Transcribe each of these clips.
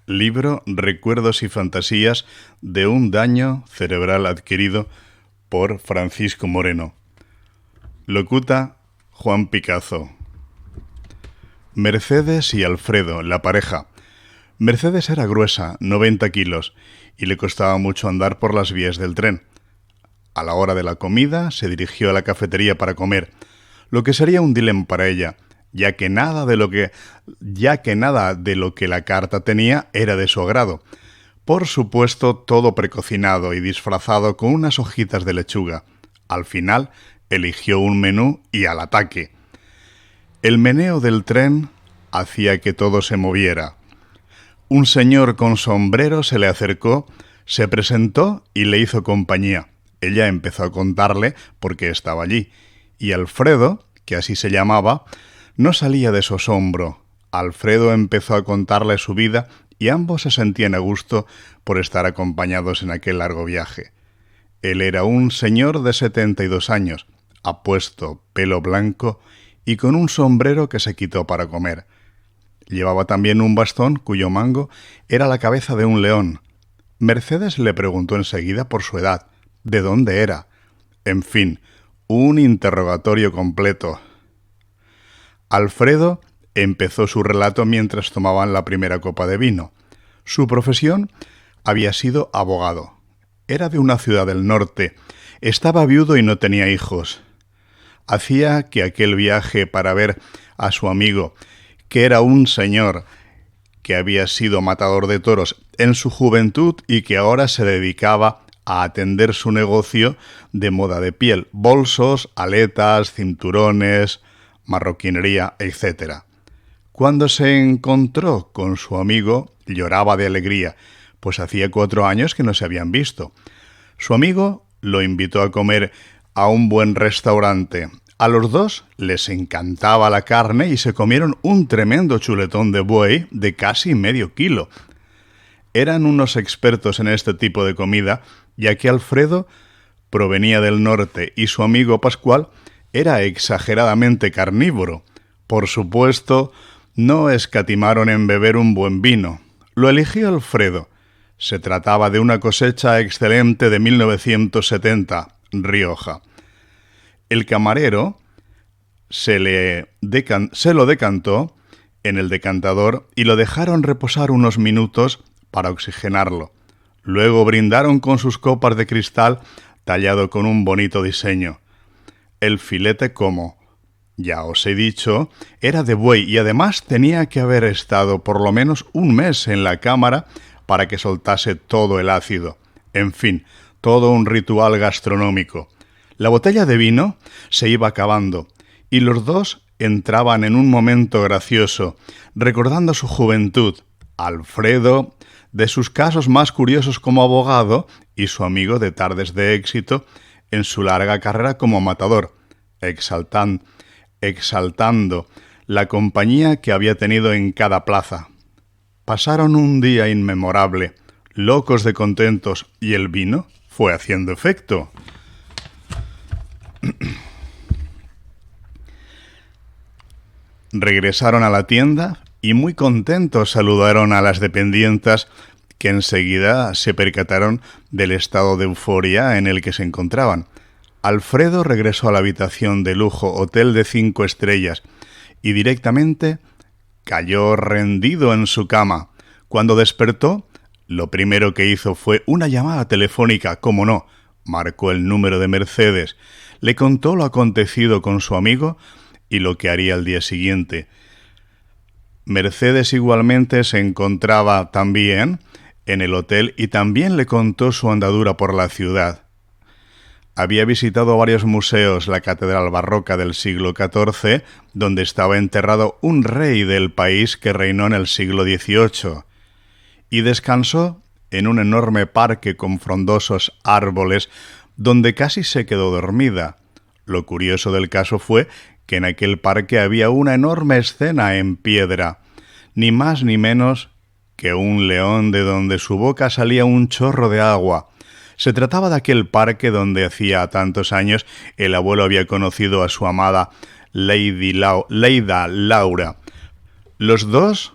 Libro Recuerdos y fantasías de un daño cerebral adquirido por Francisco Moreno. Locuta Juan Picazo. Mercedes y Alfredo, la pareja. Mercedes era gruesa, 90 kilos, y le costaba mucho andar por las vías del tren. A la hora de la comida se dirigió a la cafetería para comer, lo que sería un dilema para ella, ya que nada de lo que la carta tenía era de su agrado. Por supuesto, todo precocinado y disfrazado con unas hojitas de lechuga. Al final, eligió un menú y al ataque. El meneo del tren hacía que todo se moviera. Un señor con sombrero se le acercó, se presentó y le hizo compañía. Ella empezó a contarle por qué estaba allí, y Alfredo, que así se llamaba, no salía de su asombro. Alfredo empezó a contarle su vida y ambos se sentían a gusto por estar acompañados en aquel largo viaje. Él era un señor de 72 años, apuesto, pelo blanco y con un sombrero que se quitó para comer. Llevaba también un bastón cuyo mango era la cabeza de un león. Mercedes le preguntó enseguida por su edad, de dónde era. En fin, un interrogatorio completo. Alfredo empezó su relato mientras tomaban la primera copa de vino. Su profesión había sido abogado. Era de una ciudad del norte. Estaba viudo y no tenía hijos. Hacía que aquel viaje para ver a su amigo, que era un señor que había sido matador de toros en su juventud y que ahora se dedicaba a atender su negocio de moda de piel, bolsos, aletas, cinturones, marroquinería, etc. Cuando se encontró con su amigo, lloraba de alegría, pues hacía 4 años que no se habían visto. Su amigo lo invitó a comer a un buen restaurante. A los dos les encantaba la carne y se comieron un tremendo chuletón de buey de casi medio kilo. Eran unos expertos en este tipo de comida, ya que Alfredo provenía del norte y su amigo Pascual era exageradamente carnívoro. Por supuesto, no escatimaron en beber un buen vino. Lo eligió Alfredo. Se trataba de una cosecha excelente de 1970, Rioja. El camarero se lo decantó en el decantador y lo dejaron reposar unos minutos para oxigenarlo. Luego brindaron con sus copas de cristal tallado con un bonito diseño. El filete, como ya os he dicho, era de buey y además tenía que haber estado por lo menos un mes en la cámara para que soltase todo el ácido. En fin, todo un ritual gastronómico. La botella de vino se iba acabando y los dos entraban en un momento gracioso, recordando su juventud, Alfredo de sus casos más curiosos como abogado y su amigo de tardes de éxito en su larga carrera como matador, exaltando la compañía que había tenido en cada plaza. Pasaron un día inmemorable, locos de contentos, y el vino fue haciendo efecto. Regresaron a la tienda y muy contentos saludaron a las dependientas que enseguida se percataron del estado de euforia en el que se encontraban. Alfredo regresó a la habitación de lujo hotel de 5 estrellas y directamente cayó rendido en su cama. Cuando despertó, lo primero que hizo fue una llamada telefónica, como no, marcó el número de Mercedes, le contó lo acontecido con su amigo y lo que haría al día siguiente. Mercedes igualmente se encontraba también en el hotel y también le contó su andadura por la ciudad. Había visitado varios museos, la catedral barroca del siglo XIV, donde estaba enterrado un rey del país que reinó en el siglo XVIII, y descansó en un enorme parque con frondosos árboles, donde casi se quedó dormida. Lo curioso del caso fue que en aquel parque había una enorme escena en piedra, ni más ni menos que un león de donde su boca salía un chorro de agua. Se trataba de aquel parque donde hacía tantos años el abuelo había conocido a su amada Leida Laura. Los dos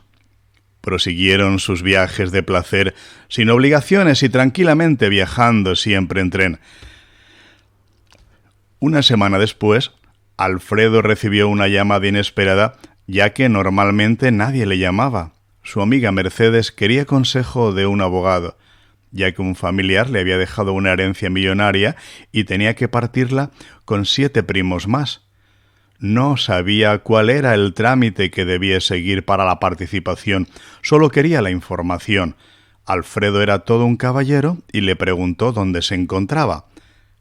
prosiguieron sus viajes de placer sin obligaciones y tranquilamente viajando siempre en tren. Una semana después, Alfredo recibió una llamada inesperada, ya que normalmente nadie le llamaba. Su amiga Mercedes quería consejo de un abogado, ya que un familiar le había dejado una herencia millonaria y tenía que partirla con 7 primos más. No sabía cuál era el trámite que debía seguir para la participación, solo quería la información. Alfredo era todo un caballero y le preguntó dónde se encontraba.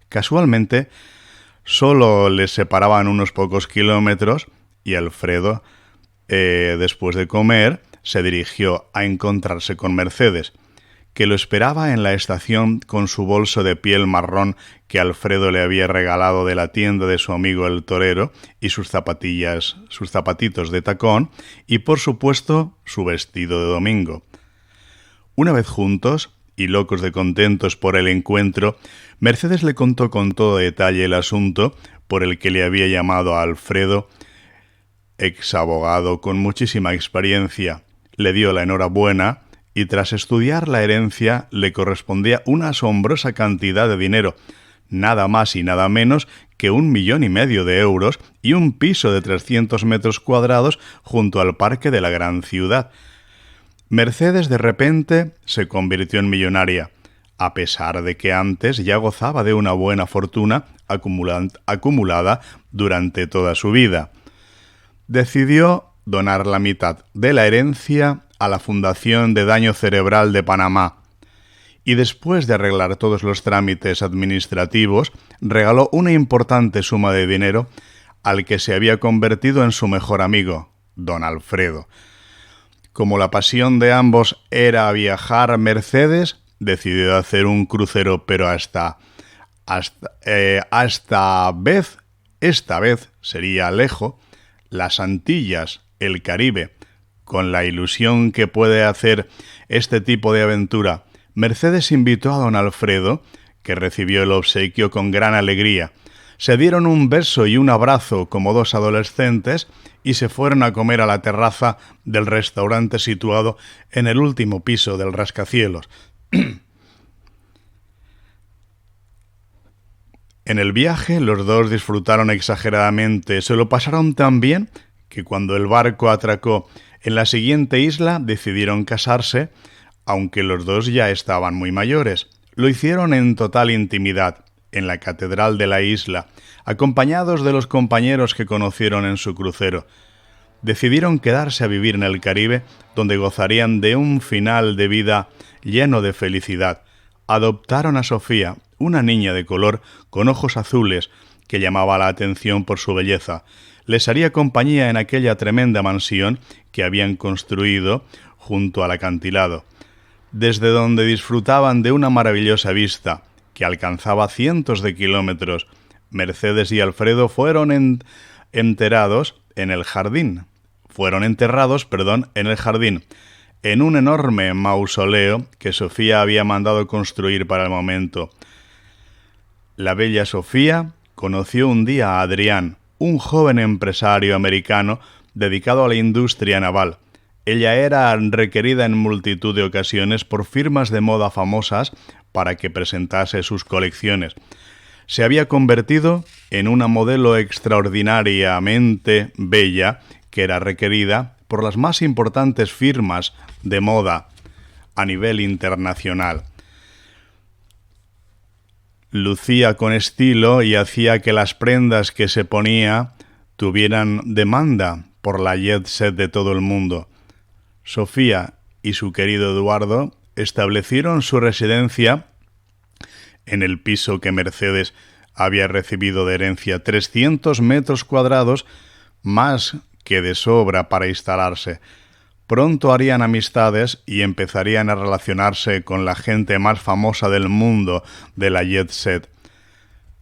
Casualmente, solo les separaban unos pocos kilómetros y Alfredo, después de comer, se dirigió a encontrarse con Mercedes, que lo esperaba en la estación con su bolso de piel marrón que Alfredo le había regalado de la tienda de su amigo el torero, y sus zapatitos de tacón, y por supuesto su vestido de domingo. Una vez juntos, y locos de contentos por el encuentro, Mercedes le contó con todo detalle el asunto por el que le había llamado a Alfredo, ex abogado con muchísima experiencia. Le dio la enhorabuena y tras estudiar la herencia le correspondía una asombrosa cantidad de dinero, nada más y nada menos que 1,5 millones de euros y un piso de 300 metros cuadrados junto al parque de la gran ciudad. Mercedes de repente se convirtió en millonaria, a pesar de que antes ya gozaba de una buena fortuna acumulada durante toda su vida. Decidió donar la mitad de la herencia a la Fundación de Daño Cerebral de Panamá y después de arreglar todos los trámites administrativos, regaló una importante suma de dinero al que se había convertido en su mejor amigo, don Alfredo. Como la pasión de ambos era viajar, Mercedes decidió hacer un crucero, pero esta vez sería lejos, las Antillas, el Caribe. Con la ilusión que puede hacer este tipo de aventura, Mercedes invitó a don Alfredo, que recibió el obsequio con gran alegría. Se dieron un beso y un abrazo como dos adolescentes y se fueron a comer a la terraza del restaurante situado en el último piso del rascacielos. En el viaje los dos disfrutaron exageradamente, se lo pasaron tan bien que cuando el barco atracó en la siguiente isla decidieron casarse, aunque los dos ya estaban muy mayores. Lo hicieron en total intimidad, en la catedral de la isla, acompañados de los compañeros que conocieron en su crucero. Decidieron quedarse a vivir en el Caribe, donde gozarían de un final de vida lleno de felicidad. Adoptaron a Sofía, una niña de color con ojos azules, que llamaba la atención por su belleza. Les haría compañía en aquella tremenda mansión que habían construido junto al acantilado, desde donde disfrutaban de una maravillosa vista que alcanzaba cientos de kilómetros. Mercedes y Alfredo fueron enterrados en el jardín, en un enorme mausoleo que Sofía había mandado construir para el momento. La bella Sofía conoció un día a Adrián, un joven empresario americano dedicado a la industria naval. Ella era requerida en multitud de ocasiones por firmas de moda famosas para que presentase sus colecciones. Se había convertido en una modelo extraordinariamente bella que era requerida por las más importantes firmas de moda a nivel internacional. Lucía con estilo y hacía que las prendas que se ponía tuvieran demanda por la jet set de todo el mundo. Sofía y su querido Eduardo establecieron su residencia en el piso que Mercedes había recibido de herencia, 300 metros cuadrados, más que de sobra para instalarse. Pronto harían amistades y empezarían a relacionarse con la gente más famosa del mundo de la jet set.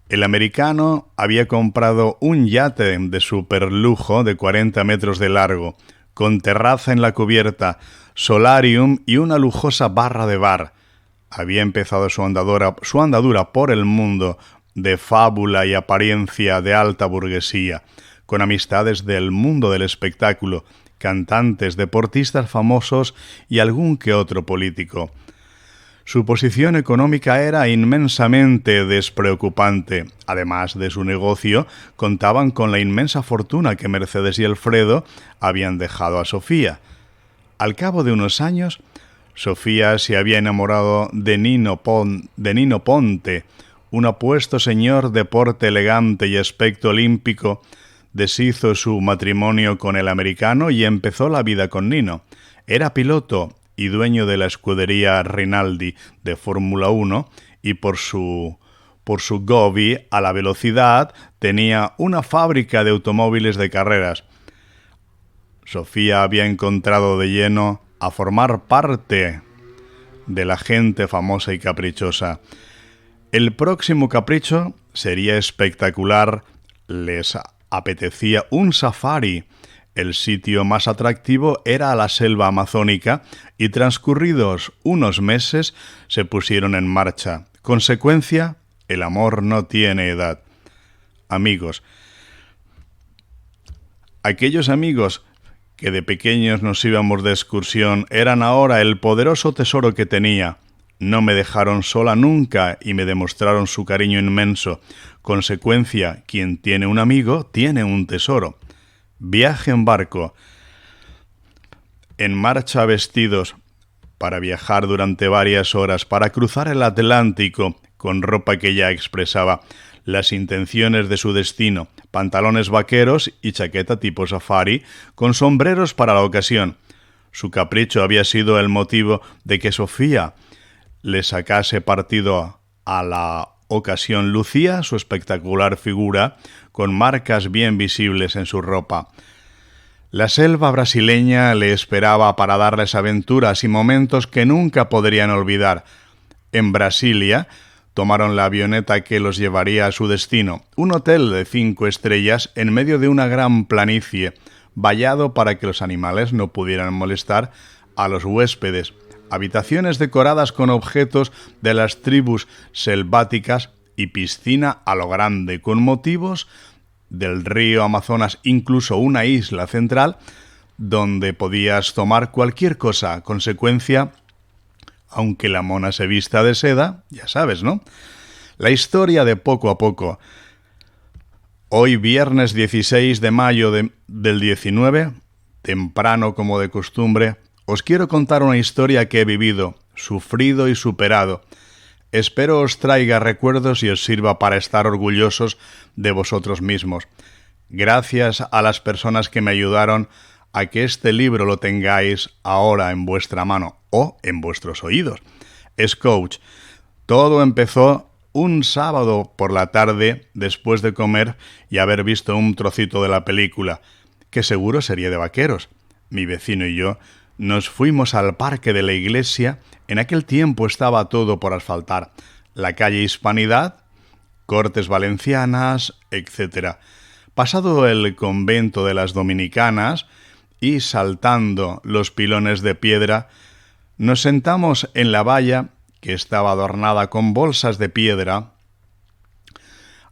El americano había comprado un yate de superlujo de 40 metros de largo, con terraza en la cubierta, solarium y una lujosa barra de bar. Había empezado su andadura por el mundo de fábula y apariencia de alta burguesía, con amistades del mundo del espectáculo cantantes, deportistas famosos y algún que otro político. Su posición económica era inmensamente despreocupante. Además de su negocio, contaban con la inmensa fortuna que Mercedes y Alfredo habían dejado a Sofía. Al cabo de unos años, Sofía se había enamorado de Nino Ponte, un apuesto señor de porte elegante y aspecto olímpico. Deshizo su matrimonio con el americano y empezó la vida con Nino. Era piloto y dueño de la escudería Rinaldi de Fórmula 1 y por su gobi a la velocidad tenía una fábrica de automóviles de carreras. Sofía había encontrado de lleno a formar parte de la gente famosa y caprichosa. El próximo capricho sería espectacular. Les apetecía un safari. El sitio más atractivo era la selva amazónica y transcurridos unos meses se pusieron en marcha. Consecuencia, el amor no tiene edad. Amigos. Aquellos amigos que de pequeños nos íbamos de excursión eran ahora el poderoso tesoro que tenía. No me dejaron sola nunca y me demostraron su cariño inmenso. Consecuencia, quien tiene un amigo tiene un tesoro. Viaje en barco. En marcha vestidos para viajar durante varias horas, para cruzar el Atlántico con ropa que ya expresaba las intenciones de su destino, pantalones vaqueros y chaqueta tipo safari, con sombreros para la ocasión. Su capricho había sido el motivo de que Sofía le sacase partido a la ocasión. Lucía su espectacular figura, con marcas bien visibles en su ropa. La selva brasileña le esperaba para darles aventuras y momentos que nunca podrían olvidar. En Brasilia tomaron la avioneta que los llevaría a su destino, un hotel de 5 estrellas en medio de una gran planicie, vallado para que los animales no pudieran molestar a los huéspedes. Habitaciones decoradas con objetos de las tribus selváticas y piscina a lo grande, con motivos del río Amazonas, incluso una isla central donde podías tomar cualquier cosa. Consecuencia, aunque la mona se vista de seda, ya sabes, ¿no? La historia de poco a poco. Hoy, viernes 16 de mayo del 19, temprano como de costumbre, os quiero contar una historia que he vivido, sufrido y superado. Espero os traiga recuerdos y os sirva para estar orgullosos de vosotros mismos. Gracias a las personas que me ayudaron a que este libro lo tengáis ahora en vuestra mano o en vuestros oídos. Es Coach. Todo empezó un sábado por la tarde después de comer y haber visto un trocito de la película, que seguro sería de vaqueros. Mi vecino y yo nos fuimos al parque de la iglesia. En aquel tiempo estaba todo por asfaltar. La calle Hispanidad, Cortes Valencianas, etc. Pasado el convento de las Dominicanas y saltando los pilones de piedra, nos sentamos en la valla que estaba adornada con bolsas de piedra.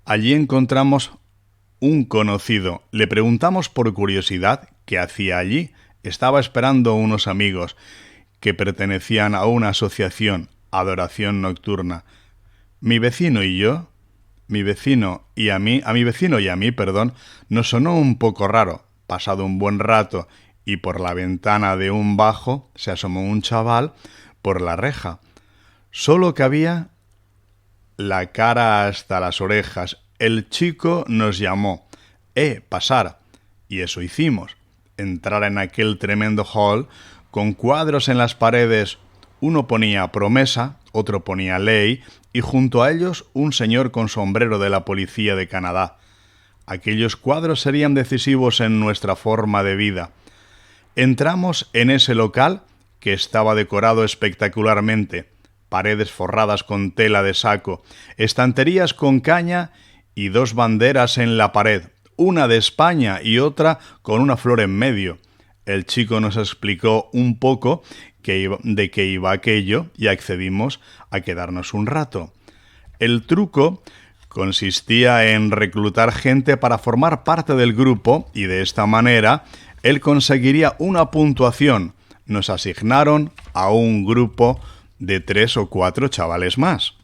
Allí encontramos un conocido. Le preguntamos por curiosidad qué hacía allí. Estaba esperando unos amigos que pertenecían a una asociación, Adoración Nocturna. Mi vecino y a mí, nos sonó un poco raro. Pasado un buen rato y por la ventana de un bajo se asomó un chaval por la reja. Solo cabía la cara hasta las orejas. El chico nos llamó. Pasar. Y eso hicimos. Entrar en aquel tremendo hall con cuadros en las paredes. Uno ponía promesa, otro ponía ley y junto a ellos un señor con sombrero de la policía de Canadá. Aquellos cuadros serían decisivos en nuestra forma de vida. Entramos en ese local que estaba decorado espectacularmente. Paredes forradas con tela de saco, estanterías con caña y 2 banderas en la pared, una de España y otra con una flor en medio. El chico nos explicó un poco de qué iba aquello y accedimos a quedarnos un rato. El truco consistía en reclutar gente para formar parte del grupo y de esta manera él conseguiría una puntuación. Nos asignaron a un grupo de 3 o 4 chavales más.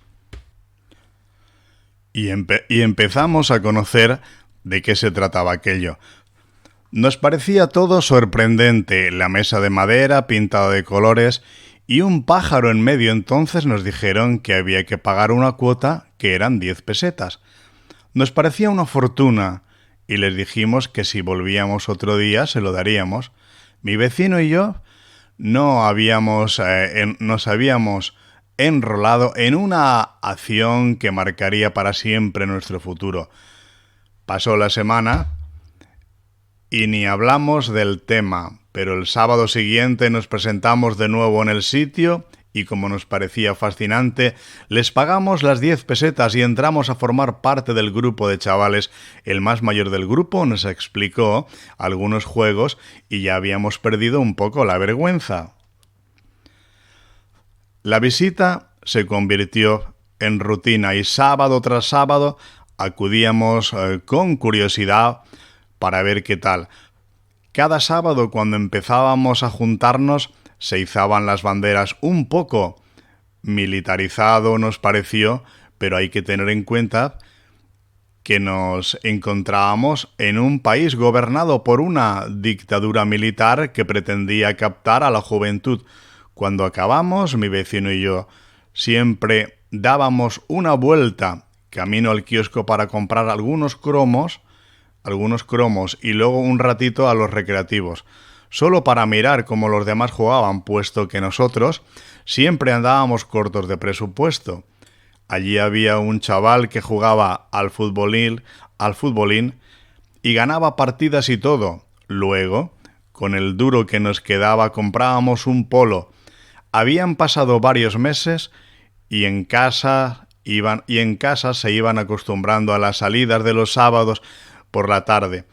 Y empezamos a conocer de qué se trataba aquello. Nos parecía todo sorprendente, la mesa de madera pintada de colores y un pájaro en medio. Entonces nos dijeron que había que pagar una cuota que eran 10 pesetas. Nos parecía una fortuna y les dijimos que si volvíamos otro día se lo daríamos. Mi vecino y yo nos habíamos enrolado en una acción que marcaría para siempre nuestro futuro. Pasó la semana y ni hablamos del tema, pero el sábado siguiente nos presentamos de nuevo en el sitio y como nos parecía fascinante, les pagamos las 10 pesetas y entramos a formar parte del grupo de chavales. El más mayor del grupo nos explicó algunos juegos y ya habíamos perdido un poco la vergüenza. La visita se convirtió en rutina y sábado tras sábado acudíamos con curiosidad para ver qué tal. Cada sábado cuando empezábamos a juntarnos se izaban las banderas. Un poco militarizado nos pareció, pero hay que tener en cuenta que nos encontrábamos en un país gobernado por una dictadura militar que pretendía captar a la juventud. Cuando acabamos, mi vecino y yo siempre dábamos una vuelta camino al kiosco para comprar algunos cromos y luego un ratito a los recreativos, solo para mirar cómo los demás jugaban, puesto que nosotros siempre andábamos cortos de presupuesto. Allí había un chaval que jugaba al futbolín y ganaba partidas y todo. Luego, con el duro que nos quedaba, comprábamos un polo. Habían pasado varios meses y en casa se iban acostumbrando a las salidas de los sábados por la tarde.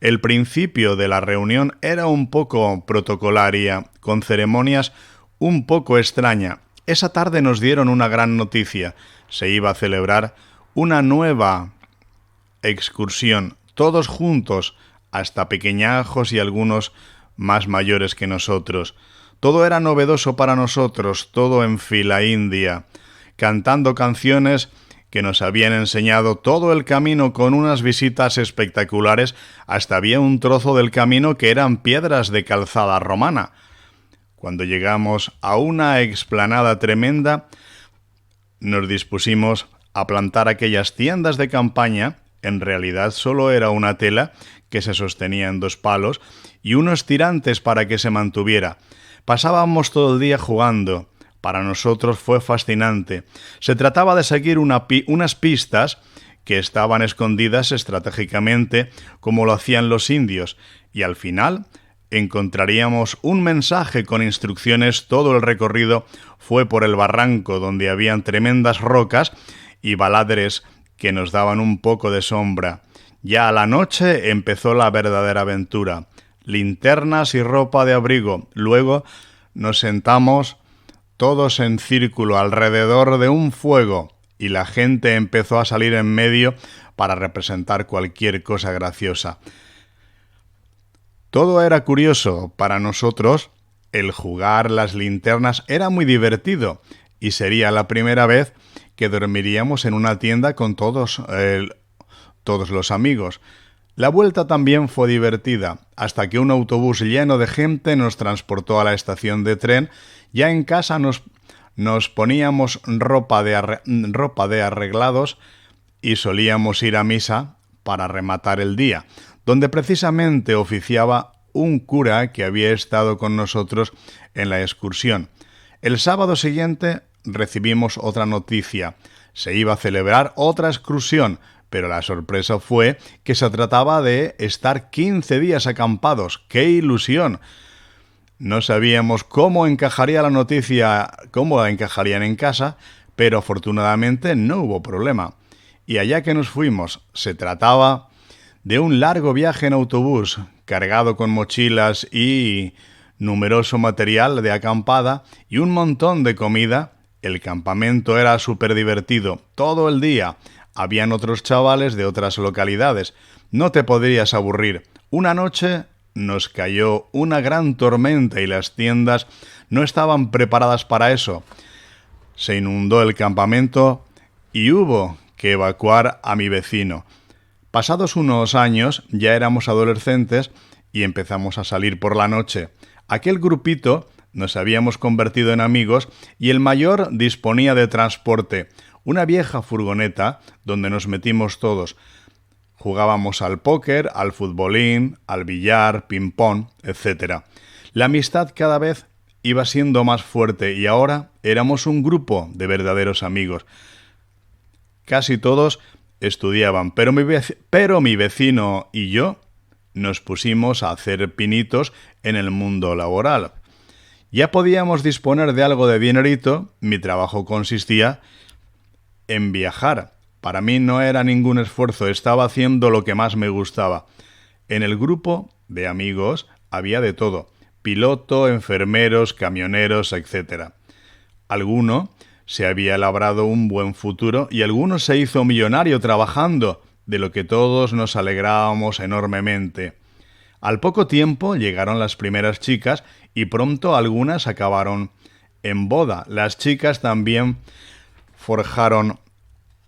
El principio de la reunión era un poco protocolaria, con ceremonias un poco extraña. Esa tarde nos dieron una gran noticia. Se iba a celebrar una nueva excursión, todos juntos, hasta pequeñajos y algunos más mayores que nosotros. Todo era novedoso para nosotros, todo en fila india, cantando canciones que nos habían enseñado todo el camino con unas visitas espectaculares. Hasta había un trozo del camino que eran piedras de calzada romana. Cuando llegamos a una explanada tremenda, nos dispusimos a plantar aquellas tiendas de campaña. En realidad solo era una tela que se sostenía en 2 palos y unos tirantes para que se mantuviera. Pasábamos todo el día jugando. Para nosotros fue fascinante. Se trataba de seguir unas pistas que estaban escondidas estratégicamente, como lo hacían los indios, y al final encontraríamos un mensaje con instrucciones. Todo el recorrido fue por el barranco, donde habían tremendas rocas y baladres que nos daban un poco de sombra. Ya a la noche empezó la verdadera aventura. Linternas y ropa de abrigo. Luego nos sentamos todos en círculo alrededor de un fuego y la gente empezó a salir en medio para representar cualquier cosa graciosa. Todo era curioso. Para nosotros, el jugar las linternas era muy divertido y sería la primera vez que dormiríamos en una tienda con todos los amigos. La vuelta también fue divertida, hasta que un autobús lleno de gente nos transportó a la estación de tren. Ya en casa nos poníamos ropa de arreglados y solíamos ir a misa para rematar el día, donde precisamente oficiaba un cura que había estado con nosotros en la excursión. El sábado siguiente recibimos otra noticia. Se iba a celebrar otra excursión, pero la sorpresa fue que se trataba de estar 15 días acampados. ¡Qué ilusión! No sabíamos cómo encajaría la noticia, cómo la encajarían en casa, pero afortunadamente no hubo problema. Y allá que nos fuimos, se trataba de un largo viaje en autobús, cargado con mochilas y numeroso material de acampada y un montón de comida. El campamento era súper divertido. Todo el día habían otros chavales de otras localidades. No te podrías aburrir. Una noche nos cayó una gran tormenta y las tiendas no estaban preparadas para eso. Se inundó el campamento y hubo que evacuar a mi vecino. Pasados unos años ya éramos adolescentes y empezamos a salir por la noche. Aquel grupito nos habíamos convertido en amigos y el mayor disponía de transporte, una vieja furgoneta donde nos metimos todos. Jugábamos al póker, al futbolín, al billar, ping-pong, etc. La amistad cada vez iba siendo más fuerte y ahora éramos un grupo de verdaderos amigos. Casi todos estudiaban, pero mi vecino y yo nos pusimos a hacer pinitos en el mundo laboral. Ya podíamos disponer de algo de dinerito, mi trabajo consistía en viajar. Para mí no era ningún esfuerzo, estaba haciendo lo que más me gustaba. En el grupo de amigos había de todo: piloto, enfermeros, camioneros, etc. Alguno se había labrado un buen futuro y alguno se hizo millonario trabajando, de lo que todos nos alegrábamos enormemente. Al poco tiempo llegaron las primeras chicas y pronto algunas acabaron en boda. Las chicas también forjaron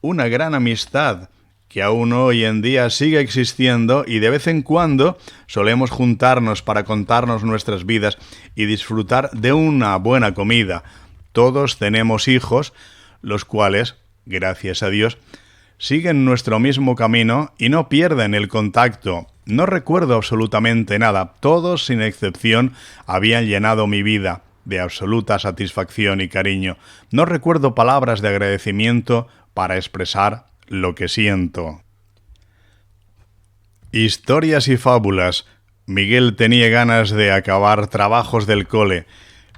una gran amistad que aún hoy en día sigue existiendo y de vez en cuando solemos juntarnos para contarnos nuestras vidas y disfrutar de una buena comida. Todos tenemos hijos, los cuales, gracias a Dios, siguen nuestro mismo camino y no pierden el contacto. No recuerdo absolutamente nada. Todos, sin excepción, habían llenado mi vida de absoluta satisfacción y cariño. No recuerdo palabras de agradecimiento para expresar lo que siento. Historias y fábulas. Miguel tenía ganas de acabar trabajos del cole.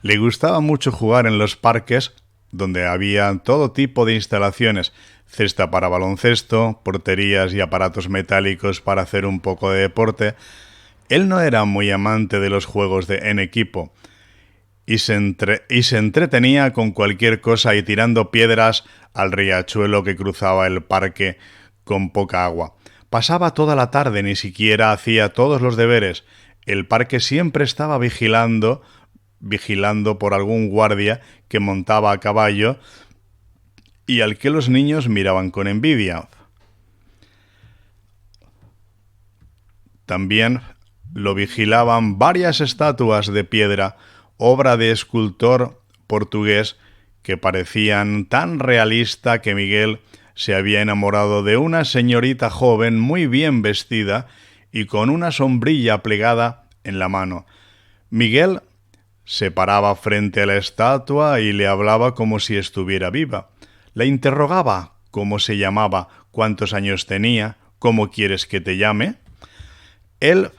Le gustaba mucho jugar en los parques, donde había todo tipo de instalaciones: cesta para baloncesto, porterías y aparatos metálicos para hacer un poco de deporte. Él no era muy amante de los juegos en equipo y se entretenía con cualquier cosa y tirando piedras al riachuelo que cruzaba el parque con poca agua. Pasaba toda la tarde, ni siquiera hacía todos los deberes. El parque siempre estaba vigilando por algún guardia que montaba a caballo y al que los niños miraban con envidia. También lo vigilaban varias estatuas de piedra, obra de escultor portugués, que parecían tan realista que Miguel se había enamorado de una señorita joven muy bien vestida y con una sombrilla plegada en la mano. Miguel se paraba frente a la estatua y le hablaba como si estuviera viva. La interrogaba cómo se llamaba, cuántos años tenía, cómo quieres que te llame. Él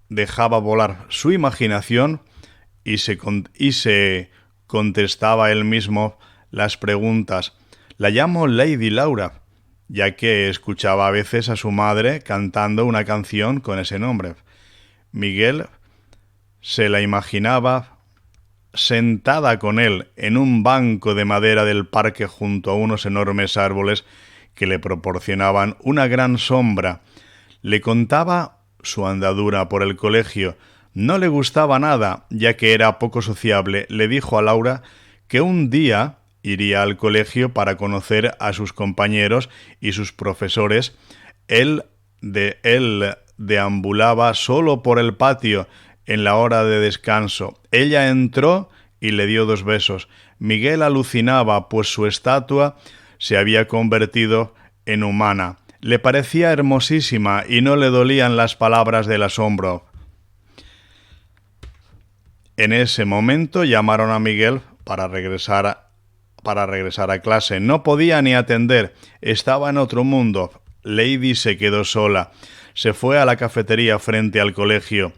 dejaba volar su imaginación y se contestaba él mismo las preguntas. La llamo Lady Laura, ya que escuchaba a veces a su madre cantando una canción con ese nombre. Miguel se la imaginaba sentada con él en un banco de madera del parque junto a unos enormes árboles que le proporcionaban una gran sombra. Le contaba su andadura por el colegio. No le gustaba nada, ya que era poco sociable. Le dijo a Laura que un día iría al colegio para conocer a sus compañeros y sus profesores. Él deambulaba solo por el patio en la hora de descanso. Ella entró y le dio 2 besos. Miguel alucinaba, pues su estatua se había convertido en humana. Le parecía hermosísima y no le dolían las palabras del asombro. En ese momento llamaron a Miguel para regresar a clase. No podía ni atender, estaba en otro mundo. Lady se quedó sola. Se fue a la cafetería frente al colegio.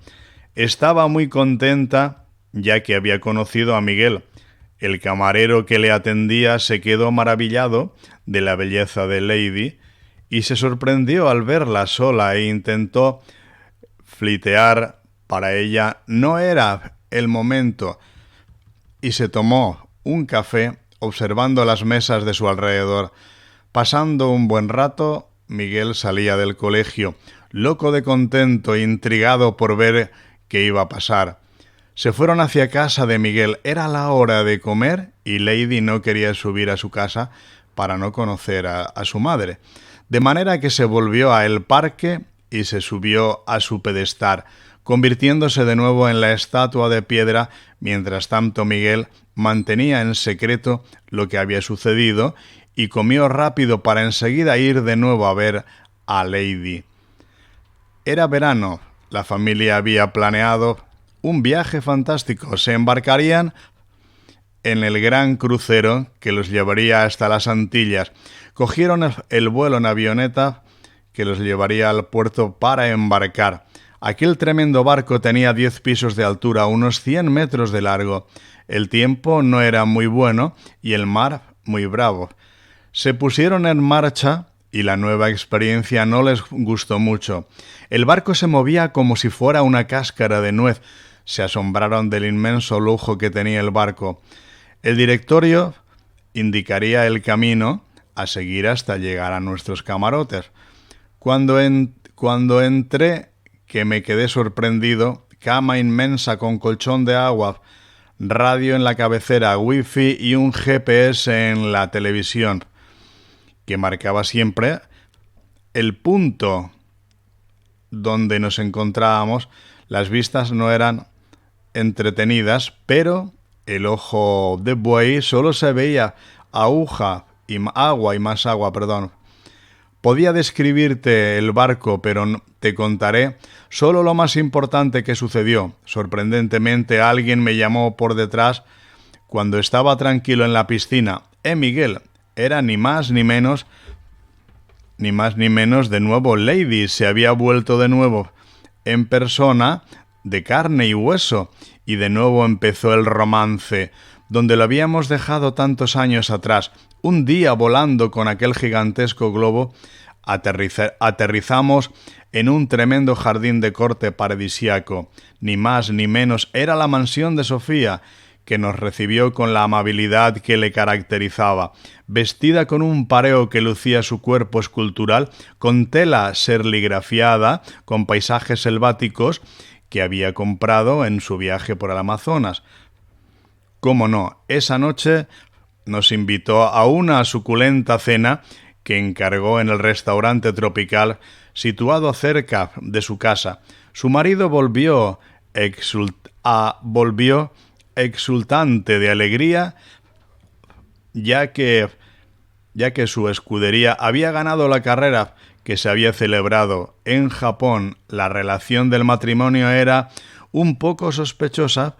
Estaba muy contenta ya que había conocido a Miguel. El camarero que le atendía se quedó maravillado de la belleza de Lady y se sorprendió al verla sola e intentó flirtear. Para ella no era el momento y se tomó un café observando las mesas de su alrededor. Pasando un buen rato, Miguel salía del colegio, loco de contento, intrigado por ver qué iba a pasar. Se fueron hacia casa de Miguel. Era la hora de comer y Lady no quería subir a su casa para no conocer a su madre. De manera que se volvió a el parque y se subió a su pedestal, convirtiéndose de nuevo en la estatua de piedra. Mientras tanto, Miguel mantenía en secreto lo que había sucedido y comió rápido para enseguida ir de nuevo a ver a Lady. Era verano. La familia había planeado un viaje fantástico. Se embarcarían en el gran crucero que los llevaría hasta las Antillas. Cogieron el vuelo en avioneta que los llevaría al puerto para embarcar. Aquel tremendo barco tenía 10 pisos de altura, unos 100 metros de largo. El tiempo no era muy bueno y el mar muy bravo. Se pusieron en marcha y la nueva experiencia no les gustó mucho. El barco se movía como si fuera una cáscara de nuez. Se asombraron del inmenso lujo que tenía el barco. El directorio indicaría el camino a seguir hasta llegar a nuestros camarotes. Cuando entré, que me quedé sorprendido, cama inmensa con colchón de agua, radio en la cabecera, wifi y un GPS en la televisión, que marcaba siempre el punto donde nos encontrábamos. Las vistas no eran entretenidas, pero el ojo de buey solo se veía agua y más agua. Podía describirte el barco, pero te contaré solo lo más importante que sucedió. Sorprendentemente, alguien me llamó por detrás cuando estaba tranquilo en la piscina. Miguel, era ni más ni menos de nuevo Lady. Se había vuelto de nuevo en persona, de carne y hueso, y de nuevo empezó el romance, donde lo habíamos dejado tantos años atrás. Un día, volando con aquel gigantesco globo, aterrizamos en un tremendo jardín de corte paradisíaco. Ni más ni menos, era la mansión de Sofía, que nos recibió con la amabilidad que le caracterizaba, vestida con un pareo que lucía su cuerpo escultural, con tela serigrafiada, con paisajes selváticos que había comprado en su viaje por el Amazonas. Cómo no, esa noche nos invitó a una suculenta cena que encargó en el restaurante tropical situado cerca de su casa. Su marido volvió exultante de alegría, ya que su escudería había ganado la carrera que se había celebrado en Japón. La relación del matrimonio era un poco sospechosa,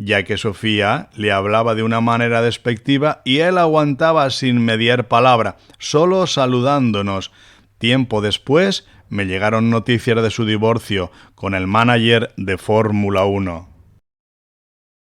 ya que Sofía le hablaba de una manera despectiva y él aguantaba sin mediar palabra, solo saludándonos. Tiempo después me llegaron noticias de su divorcio con el manager de Fórmula 1.